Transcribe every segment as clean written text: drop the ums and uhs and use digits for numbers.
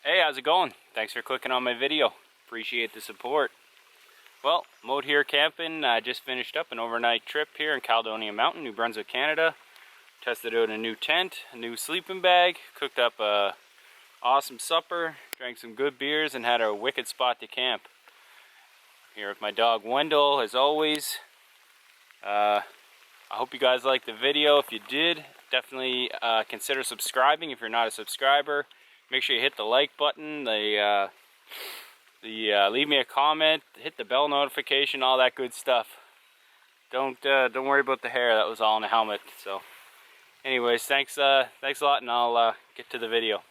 Hey, how's it going? Thanks for clicking on my video. Appreciate the support. Well, I'm out here camping. I just finished up an overnight trip here in Caledonia Mountain, New Brunswick, Canada. Tested out a new tent, a new sleeping bag, cooked up a awesome supper, drank some good beers, and had a wicked spot to camp. Here with my dog Wendell, as always. I hope you guys liked the video. If you did, definitely consider subscribing if you're not a subscriber. Make sure you hit the like button, leave me a comment, hit the bell notification, all that good stuff. Don't worry about the hair, that was all in the helmet. So, anyways, thanks a lot, and I'll get to the video.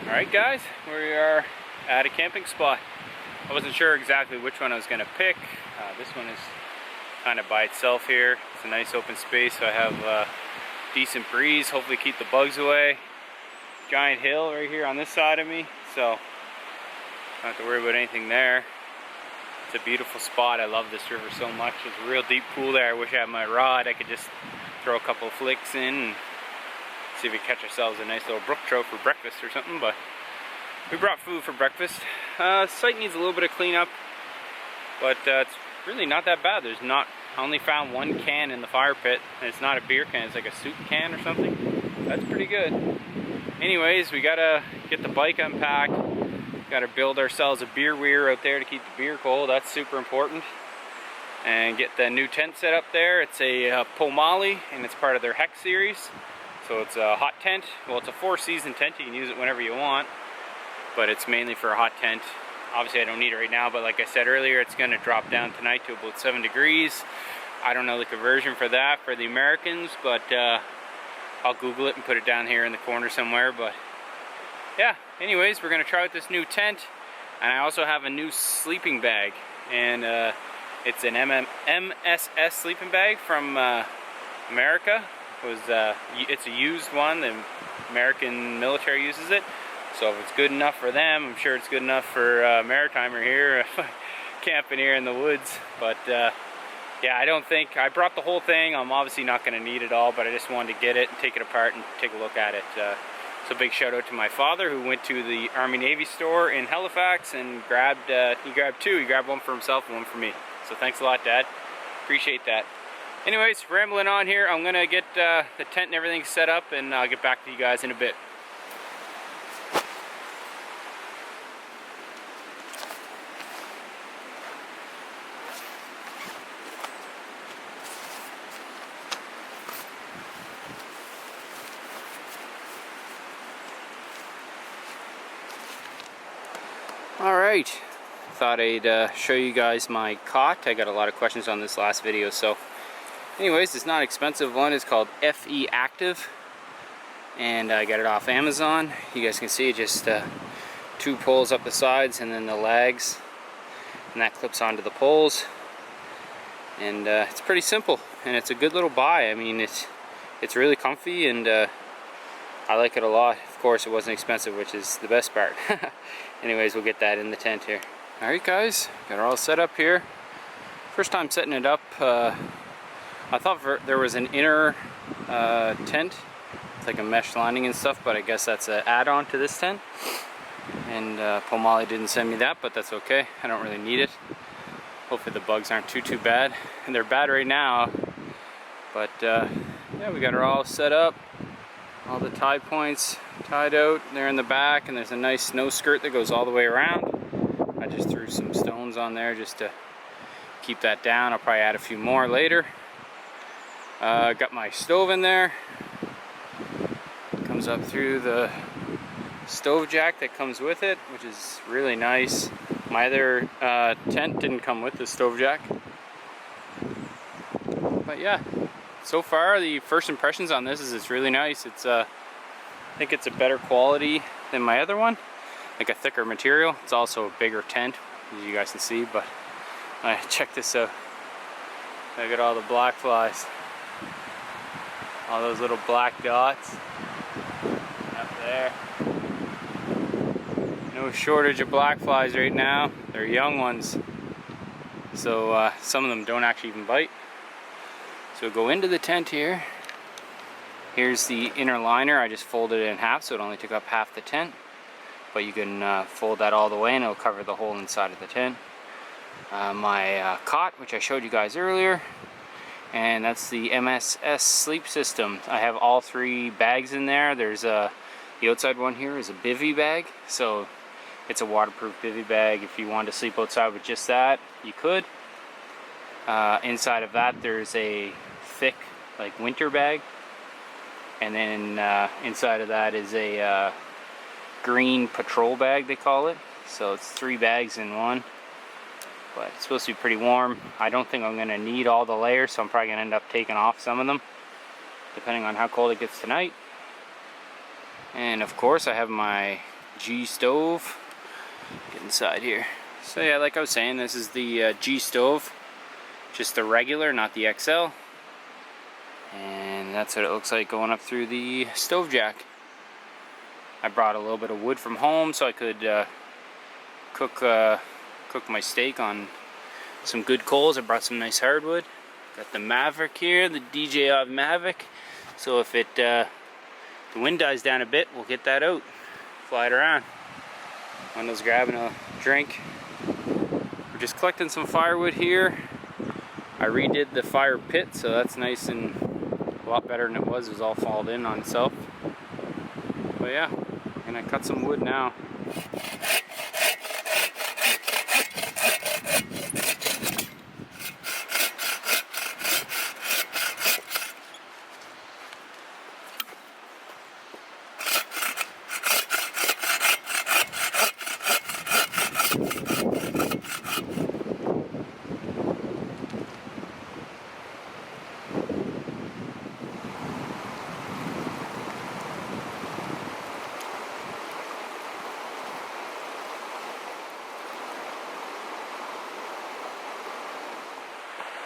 Alright guys, we are at a camping spot. I wasn't sure exactly which one I was going to pick. This one is kind of by itself here. It's a nice open space, so I have a decent breeze, hopefully keep the bugs away. Giant hill right here on this side of me, so don't have to worry about anything there. It's a beautiful spot. I love this river so much. There's a real deep pool there. I wish I had my rod. I could just throw a couple of flicks in and see if we catch ourselves a nice little brook trout for breakfast or something, but we brought food for breakfast. Site needs a little bit of cleanup, but it's really not that bad. I only found one can in the fire pit, and it's not a beer can, it's like a soup can or something. That's pretty good. Anyways, we gotta get the bike unpacked, gotta build ourselves a beer weir out there to keep the beer cold. That's super important. And get the new tent set up there. It's a Pomoly, and it's part of their Hex series. So it's a hot tent. Well, it's a 4-season tent. You can use it whenever you want, but it's mainly for a hot tent. Obviously, I don't need it right now, but like I said earlier, it's going to drop down tonight to about 7 degrees. I don't know the conversion for that for the Americans, but I'll Google it and put it down here in the corner somewhere. But yeah, anyways, we're going to try out this new tent, and I also have a new sleeping bag, and it's an M.S.S sleeping bag from America. It's a used one. The American military uses it, so if it's good enough for them, I'm sure it's good enough for Maritimer here camping here in the woods. But yeah, I brought the whole thing. I'm obviously not going to need it all, but I just wanted to get it and take it apart and take a look at it. So big shout out to my father, who went to the Army Navy store in Halifax and grabbed two. He grabbed one for himself and one for me. So thanks a lot, Dad. Appreciate that. Anyways, rambling on here, I'm going to get the tent and everything set up, and I'll get back to you guys in a bit. Alright, thought I'd show you guys my cot. I got a lot of questions on this last video, so anyways, it's not an expensive one. It's called FE Active, and I got it off Amazon. You guys can see just 2 poles up the sides and then the legs, and that clips onto the poles, and it's pretty simple, and it's a good little buy. I mean, it's really comfy, and I like it a lot. Of course, it wasn't expensive, which is the best part. Anyways, we'll get that in the tent here. Alright guys, got it all set up here. First time setting it up I thought there was an inner tent, it's like a mesh lining and stuff, but I guess that's an add-on to this tent. And Pomoly didn't send me that, but that's okay. I don't really need it. Hopefully the bugs aren't too bad. And they're bad right now. But yeah, we got her all set up. All the tie points tied out. They're in the back, and there's a nice snow skirt that goes all the way around. I just threw some stones on there just to keep that down. I'll probably add a few more later. Got my stove in there. Comes up through the stove jack that comes with it, which is really nice. My other tent didn't come with the stove jack. But yeah, so far the first impressions on this is it's really nice. It's I think it's a better quality than my other one, like a thicker material. It's also a bigger tent, as you guys can see. But check this out. Look at all the black flies. All those little black dots up there. No shortage of black flies right now. They're young ones, so some of them don't actually even bite. So go into the tent here. Here's the inner liner. I just folded it in half, so it only took up half the tent. But you can fold that all the way and it'll cover the whole inside of the tent. My cot, which I showed you guys earlier, and that's the M.S.S sleep system. I have all 3 bags in there. There's the outside one here is a bivy bag, so it's a waterproof bivy bag. If you wanted to sleep outside with just that, you could. Inside of that there's a thick like winter bag, and then inside of that is a green patrol bag, they call it. So it's 3 bags in one, but it's supposed to be pretty warm. I don't think I'm going to need all the layers, so I'm probably going to end up taking off some of them depending on how cold it gets tonight. And of course I have my G stove. Get inside here. So yeah, like I was saying, this is the G stove, just the regular, not the XL. And that's what it looks like going up through the stove jack. I brought a little bit of wood from home so I could cook my steak on some good coals. I brought some nice hardwood. Got the Maverick here, the DJI Mavic. So if the wind dies down a bit, we'll get that out, fly it around. Wendell's grabbing a drink. We're just collecting some firewood here. I redid the fire pit, so that's nice and a lot better than it was. It was all falled in on itself. But yeah, I'm gonna cut some wood now.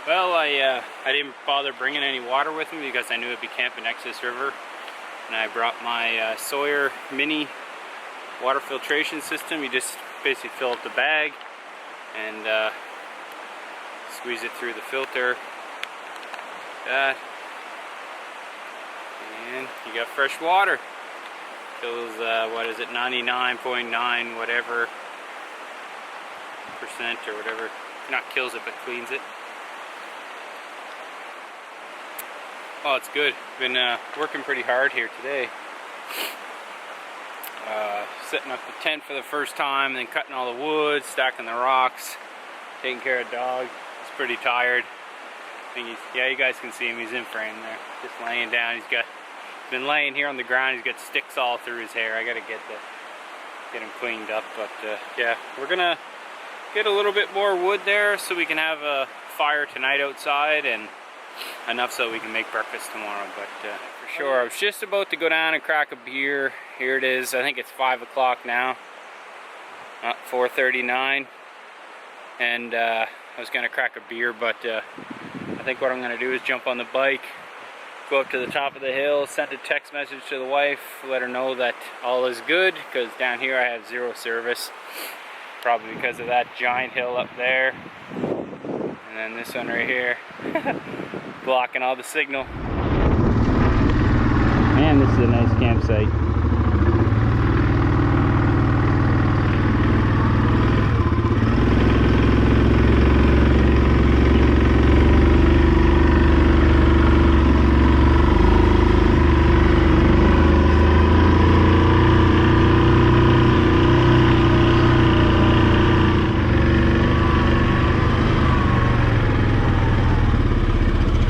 Well, I didn't bother bringing any water with me because I knew I'd be camping next to this river. And I brought my Sawyer mini water filtration system. You just basically fill up the bag and squeeze it through the filter. That. And you got fresh water. Fills, what is it, 99.9 whatever percent or whatever. Not kills it, but cleans it. Oh, it's good. Been working pretty hard here today. Setting up the tent for the first time, then cutting all the wood, stacking the rocks, taking care of dog. He's pretty tired. I think he's, yeah, you guys can see him. He's in frame there, just laying down. He's been laying here on the ground. He's got sticks all through his hair. I gotta get him cleaned up. But yeah, we're gonna get a little bit more wood there so we can have a fire tonight outside, and enough so we can make breakfast tomorrow. But for sure, I was just about to go down and crack a beer. Here it is. I think it's 5 o'clock now, not 4:39, and I was gonna crack a beer, but I think what I'm gonna do is jump on the bike, go up to the top of the hill, send a text message to the wife, let her know that all is good, because down here I have 0 service, probably because of that giant hill up there, and then this one right here. blocking all the signal. Man, this is a nice campsite.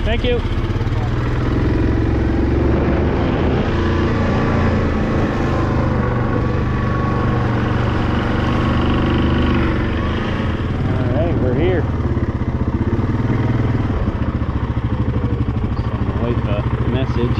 Thank you. Alright, we're here. Send my wife a message.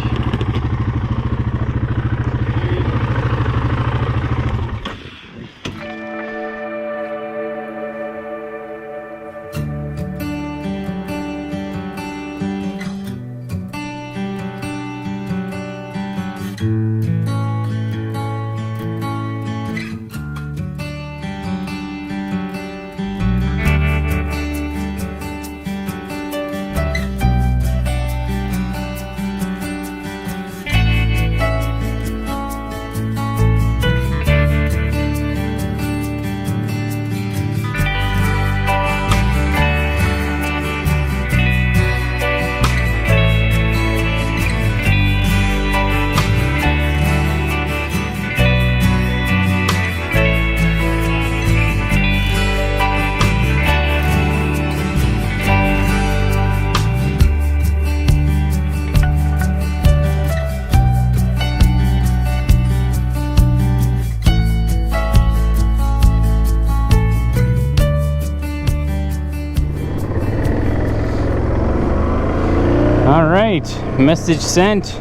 Alright, message sent.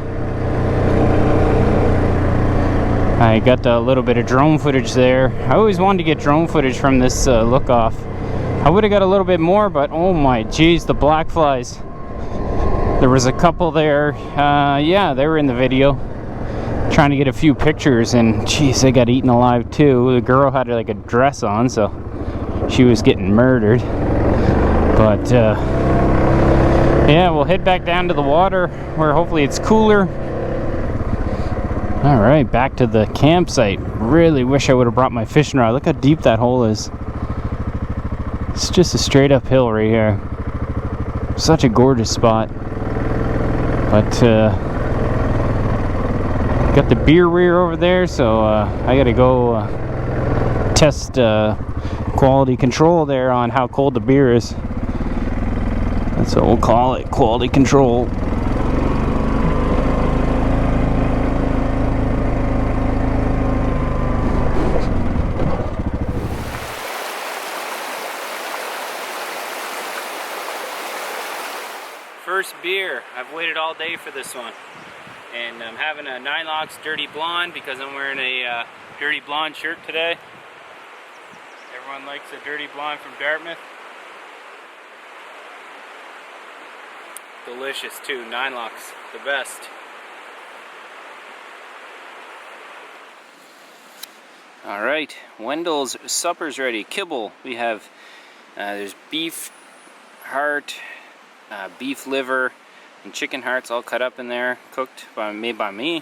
I got a little bit of drone footage there. I always wanted to get drone footage from this look off. I would have got a little bit more, but oh my geez, the black flies. There was a couple there. Yeah, they were in the video. Trying to get a few pictures, and geez, they got eaten alive too. The girl had like a dress on, so she was getting murdered. But yeah, we'll head back down to the water where hopefully it's cooler. Alright, back to the campsite. Really wish I would have brought my fishing rod. Look how deep that hole is. It's just a straight up hill right here. Such a gorgeous spot. But got the beer rear over there, so I gotta go test quality control there on how cold the beer is. That's what we'll call it, quality control. First beer. I've waited all day for this one. And I'm having a 9 Locks Dirty Blonde because I'm wearing a Dirty Blonde shirt today. Everyone likes a Dirty Blonde from Dartmouth. Delicious too, 9 Locks, the best. Alright, Wendell's supper's ready. Kibble. We have, there's beef heart, beef liver, and chicken hearts all cut up in there, cooked, made by me.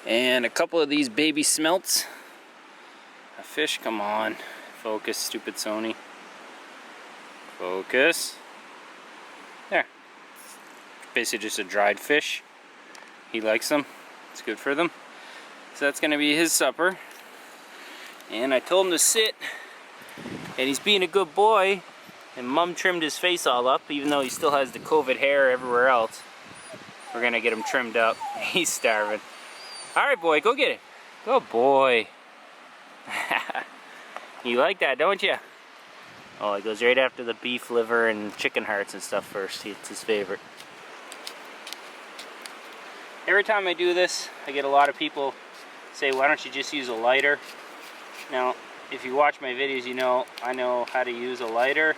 And a couple of these baby smelts. A fish, come on. Focus, stupid Sony. Focus. There. Basically just a dried fish. He likes them. It's good for them. So that's going to be his supper. And I told him to sit. And he's being a good boy. And Mom trimmed his face all up, even though he still has the COVID hair everywhere else. We're going to get him trimmed up. He's starving. Alright, boy, go get it. Good boy. You like that, don't you? Oh, it goes right after the beef liver and chicken hearts and stuff first. It's his favorite. Every time I do this, I get a lot of people say, why don't you just use a lighter? Now, if you watch my videos, you know I know how to use a lighter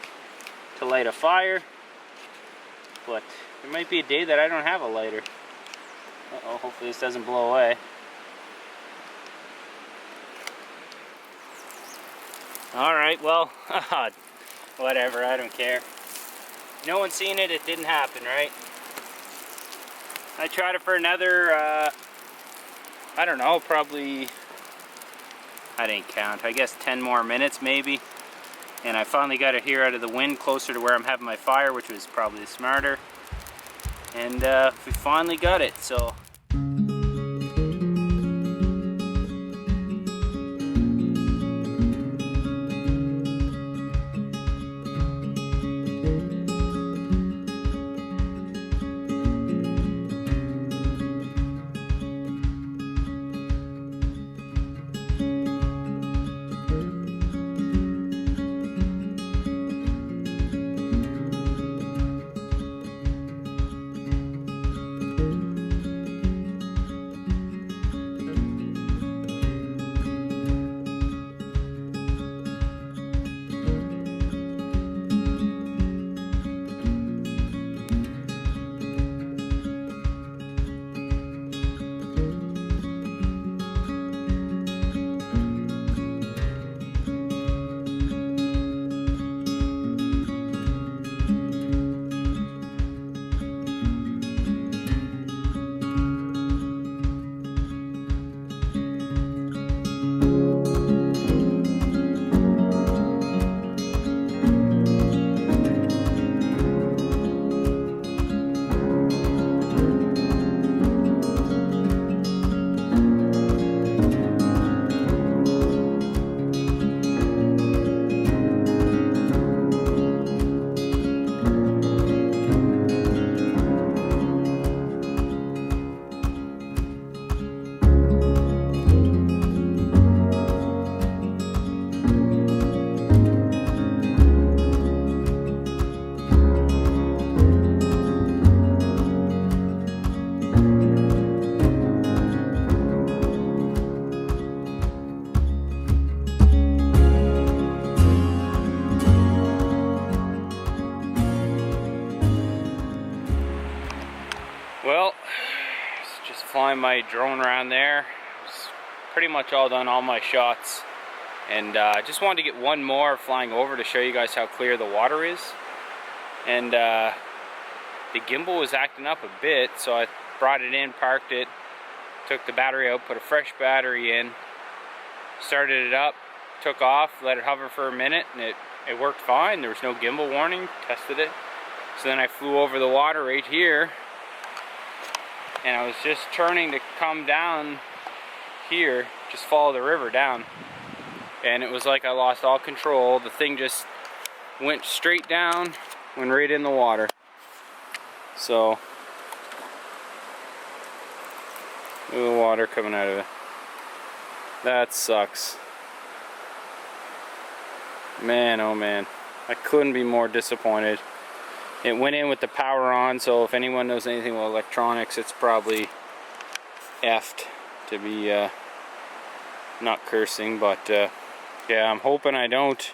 to light a fire. But there might be a day that I don't have a lighter. Uh-oh, hopefully this doesn't blow away. Alright, well, whatever, I don't care. No one's seen it, it didn't happen, right? I tried it for another, I don't know, probably, I didn't count, I guess 10 more minutes maybe. And I finally got it here out of the wind, closer to where I'm having my fire, which was probably smarter. And we finally got it, so. Well, just flying my drone around there. It's pretty much all done, all my shots. And I just wanted to get one more flying over to show you guys how clear the water is. And the gimbal was acting up a bit, so I brought it in, parked it, took the battery out, put a fresh battery in, started it up, took off, let it hover for a minute, and it worked fine. There was no gimbal warning, tested it. So then I flew over the water right here, and I was just turning to come down here, just follow the river down, and it was like I lost all control. The thing just went straight down, went right in the water. So, look at the water coming out of it. That sucks. Man, oh man, I couldn't be more disappointed. It went in with the power on, so if anyone knows anything about electronics, it's probably effed, to be not cursing, but yeah, I'm hoping I don't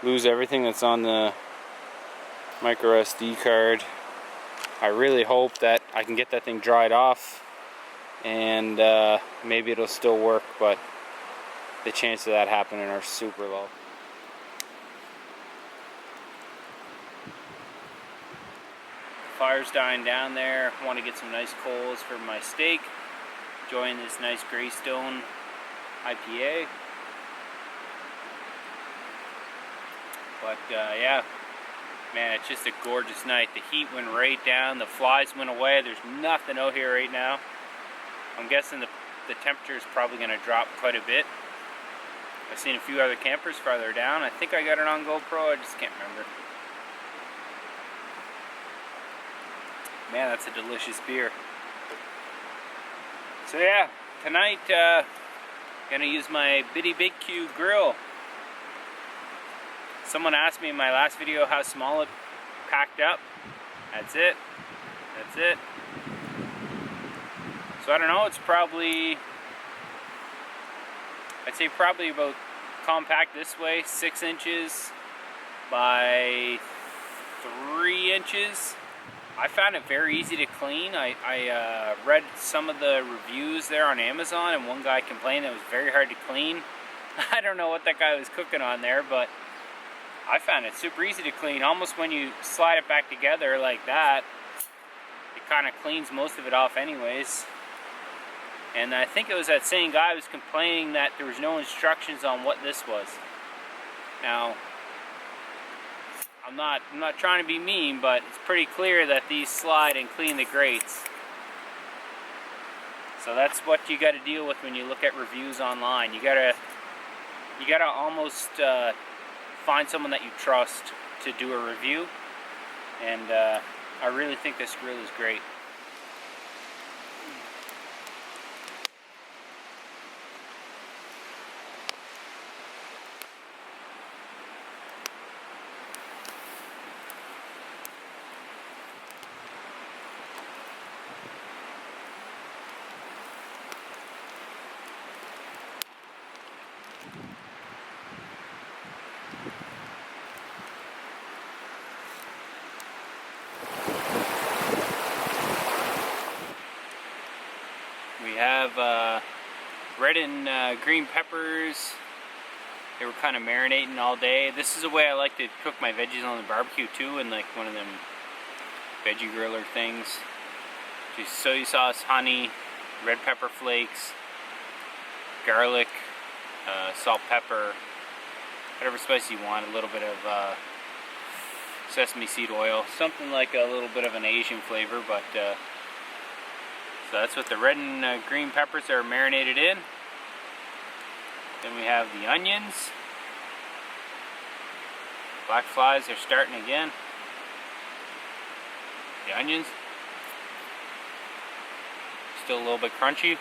lose everything that's on the micro SD card. I really hope that I can get that thing dried off and maybe it'll still work, but the chances of that happening are super low. Fire's dying down there. I want to get some nice coals for my steak. Enjoying this nice Greystone IPA. But yeah, man, it's just a gorgeous night. The heat went right down, the flies went away. There's nothing out here right now. I'm guessing the temperature is probably going to drop quite a bit. I've seen a few other campers farther down. I think I got it on GoPro, I just can't remember. Man, that's a delicious beer. So yeah, tonight gonna use my Bitty Big Q grill. Someone asked me in my last video how small it packed up. That's it. That's it. So I don't know, it's probably, I'd say probably about compact this way, 6 inches by 3 inches. I found it very easy to clean. I read some of the reviews there on Amazon, and one guy complained that it was very hard to clean. I don't know what that guy was cooking on there, but I found it super easy to clean. Almost when you slide it back together like that, it kind of cleans most of it off anyways. And I think it was that same guy who was complaining that there was no instructions on what this was. Now, I'm not trying to be mean, but it's pretty clear that these slide and clean the grates. So that's what you got to deal with when you look at reviews online. You gotta almost find someone that you trust to do a review. And I really think this grill is great. We have red and green peppers. They were kind of marinating all day. This is the way I like to cook my veggies on the barbecue too, in like one of them veggie griller things. Just soy sauce, honey, red pepper flakes, garlic, salt, pepper, whatever spice you want, a little bit of sesame seed oil, something like a little bit of an Asian flavor, but so that's what the red and green peppers are marinated in. Then we have the onions. Black flies are starting again. The onions, still a little bit crunchy.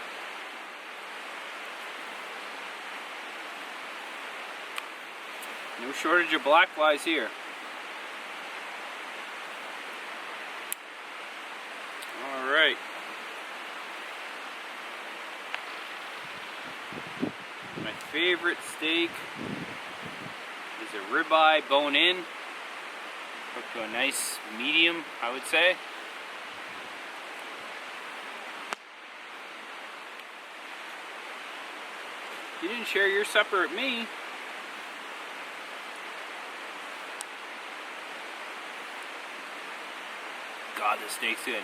No shortage of black flies here. All right. My favorite steak is a ribeye bone in, cooked to a nice medium, I would say. You didn't share your supper with me. God, this steak's good.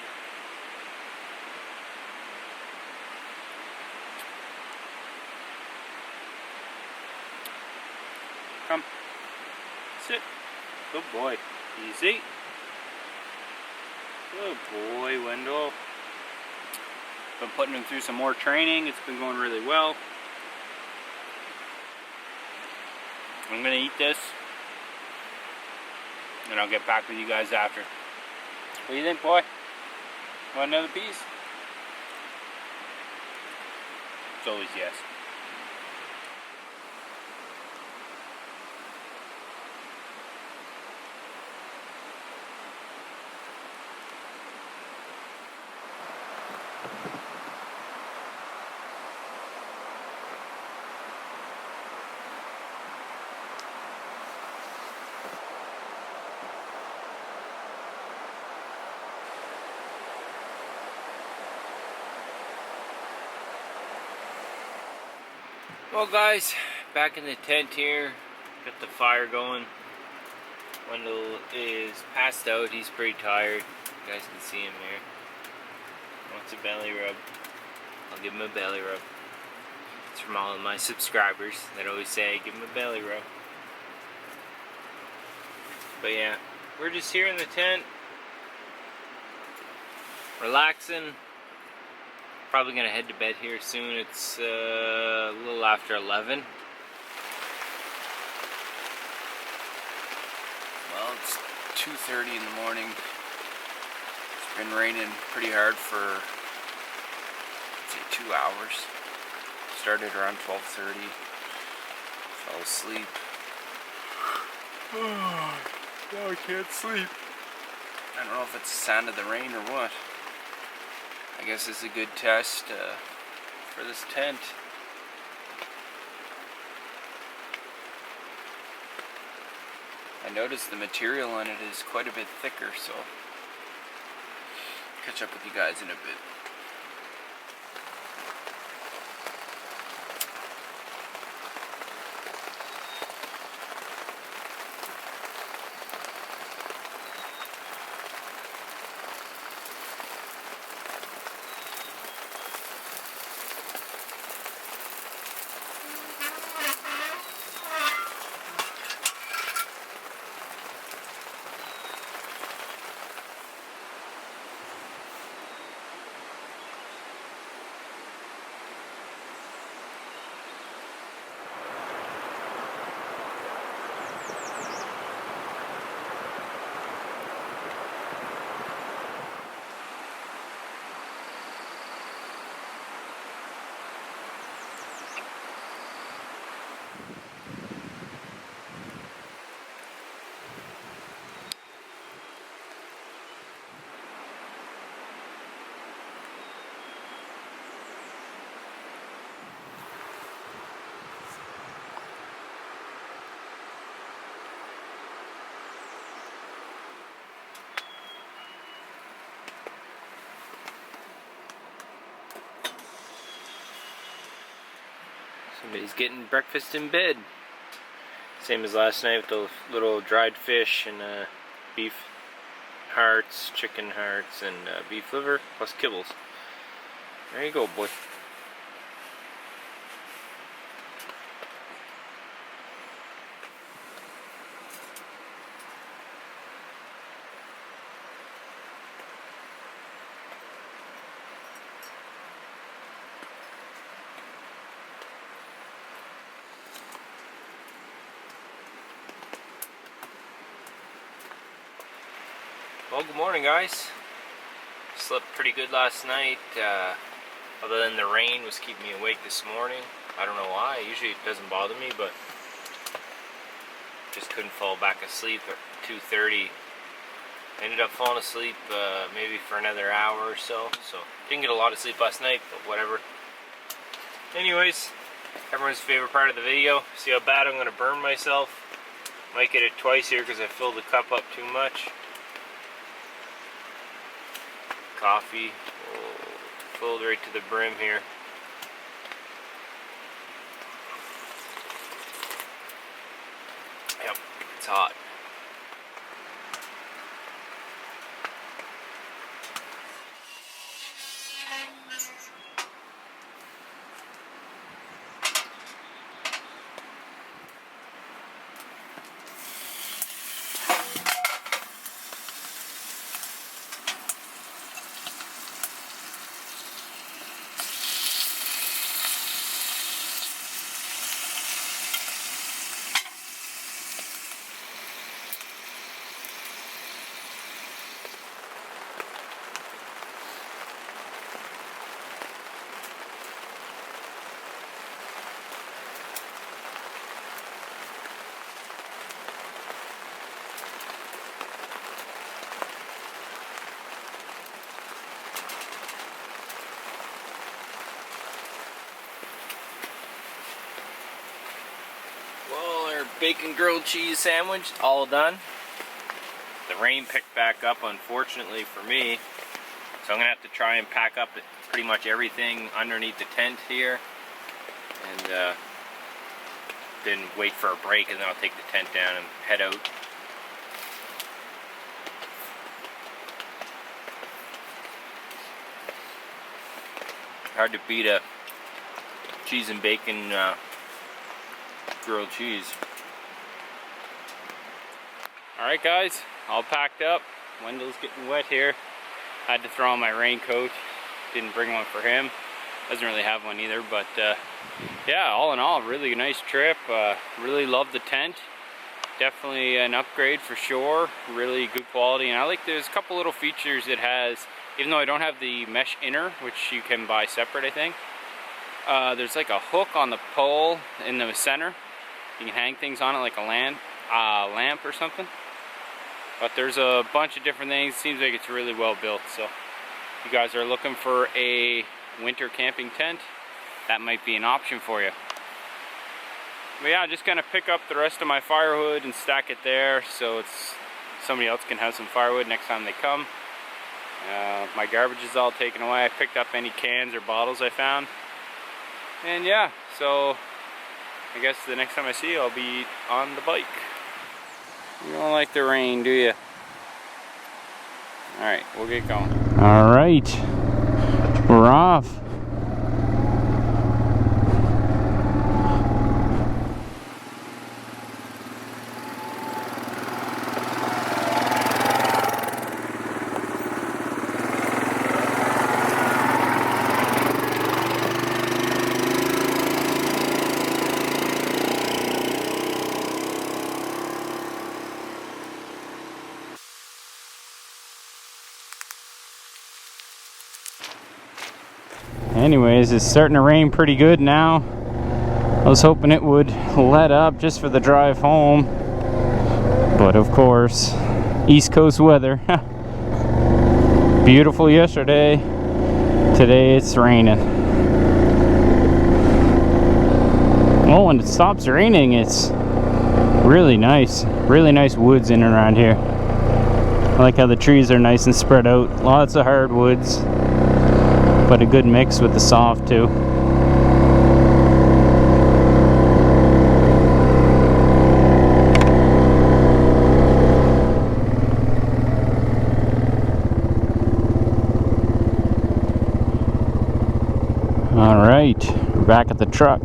Come. Sit. Good boy. Easy. Good boy, Wendell. Been putting him through some more training. It's been going really well. I'm gonna eat this, and I'll get back with you guys after. What do you think, boy? Want another piece? It's always yes. Well guys, back in the tent here, got the fire going. Wendell is passed out, he's pretty tired. You guys can see him here. Wants a belly rub. I'll give him a belly rub. It's from all of my subscribers that always say, give him a belly rub. But yeah, we're just here in the tent, relaxing. Probably gonna head to bed here soon. It's a little after 11. Well, it's 2:30 in the morning. It's been raining pretty hard for, I'd say, 2 hours. Started around 12:30. Fell asleep. Now I can't sleep. I don't know if it's the sound of the rain or what. I guess it's a good test for this tent. I noticed the material on it is quite a bit thicker, so catch up with you guys in a bit. He's getting breakfast in bed. Same as last night with the little dried fish and beef hearts, chicken hearts, and beef liver, plus kibbles. There you go, boy. Well, good morning, guys. Slept pretty good last night. Other than the rain was keeping me awake this morning. I don't know why. Usually it doesn't bother me, but just couldn't fall back asleep at 2:30. Ended up falling asleep maybe for another hour or so. So didn't get a lot of sleep last night, but whatever. Anyways, everyone's favorite part of the video. See how bad I'm going to burn myself. Might get it twice here because I filled the cup up too much. Coffee filled right to the brim here. Yep, it's hot. Bacon grilled cheese sandwich, all done. The rain picked back up, unfortunately for me, so I'm gonna have to try and pack up pretty much everything underneath the tent here, and then wait for a break, and then I'll take the tent down and head out. Hard to beat a cheese and bacon grilled cheese. Alright guys, all packed up. Wendell's getting wet here. Had to throw on my raincoat. Didn't bring one for him. Doesn't really have one either, but yeah, all in all, really nice trip. Really love the tent. Definitely an upgrade for sure. Really good quality, and I like there's a couple little features it has, even though I don't have the mesh inner, which you can buy separate, I think. There's like a hook on the pole in the center. You can hang things on it like a lamp or something. But there's a bunch of different things. Seems like it's really well built. So if you guys are looking for a winter camping tent, that might be an option for you. But yeah, I'm just gonna pick up the rest of my firewood and stack it there so somebody else can have some firewood next time they come. My garbage is all taken away. I picked up any cans or bottles I found. And yeah, so I guess the next time I see you, I'll be on the bike. You don't like the rain, do you? Alright, we'll get going. Alright, we're off. Anyways, it's starting to rain pretty good now. I was hoping it would let up just for the drive home, but of course, East Coast weather. Beautiful yesterday, today it's raining. Oh, when it stops raining, it's really nice woods in and around here. I like how the trees are nice and spread out, lots of hardwoods, but a good mix with the soft too. All right, back at the truck.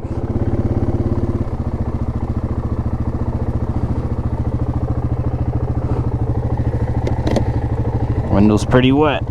Wendell's pretty wet.